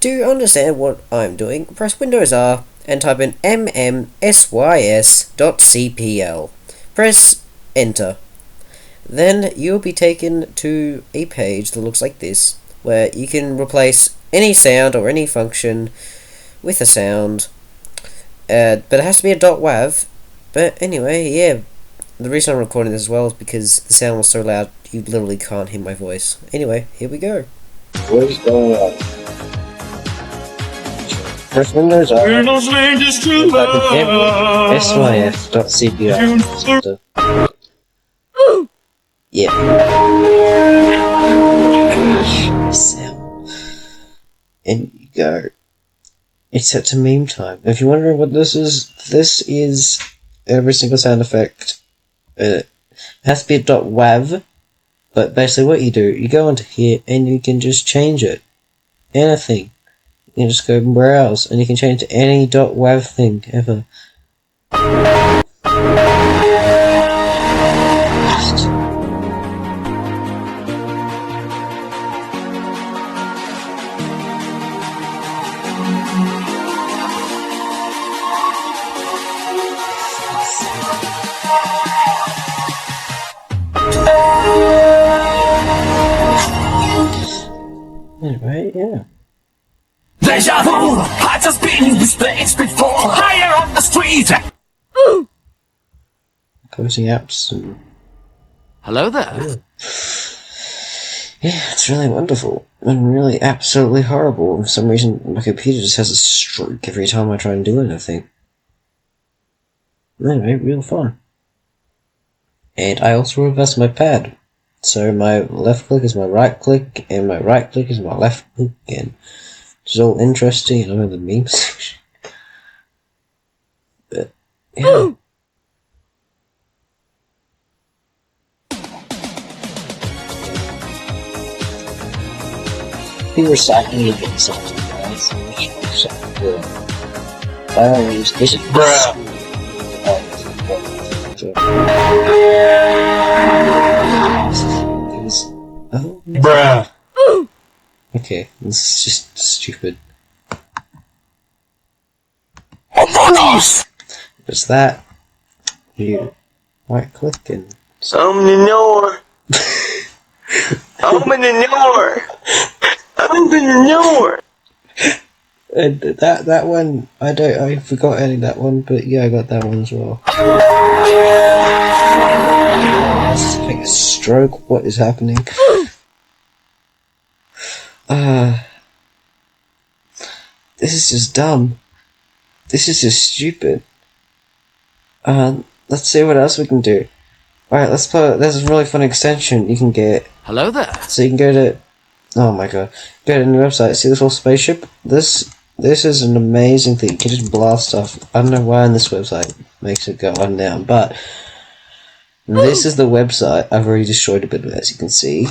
To understand what I'm doing, press Windows R and type in mmsys.cpl. Press Enter. Then you'll be taken to a page that looks like this, where you can replace any sound or any function with a sound, but it has to be a .wav. But anyway, yeah, the reason I'm recording this as well is because the sound was so loud you literally can't hear my voice. Anyway, here we go. What is going on? First Windows R. sys.cpl. Yeah. Sound. And you go. It's set to meme time. If you're wondering what this is every single sound effect. It has to be a .wav, but basically what you do, you go into here and you can just change it. Anything. You can just go browse and you can change to any .wav thing ever. Anyway, yeah. Deja vu, I just been in this place before. Higher on the street. Closing apps and Hello there. yeah, it's really wonderful and really absolutely horrible. For some reason, my computer just has a stroke every time I try and do anything. Anyway, real fun. And I also reversed my pad. So my left click is my right click, and my right click is my left click, and it's all interesting, and I'm in the meme section. But, yeah. Be recycling again something, guys. So much good. I don't use this. Bruh. Okay, this is just stupid. There's that. You right click and Open the door. Open the door. Open the door. and that one I forgot adding that one, but yeah, I got that one as well. Like a stroke, what is happening? This is just dumb. This is just stupid. Let's see what else we can do. Alright, let's put, there's a really fun extension you can get. Hello there. So you can go to, oh my god, go to a new website, see this whole spaceship? This is an amazing thing, you can just blast stuff. I don't know why on this website makes it go on down, but this is the website. I've already destroyed a bit of it, as you can see.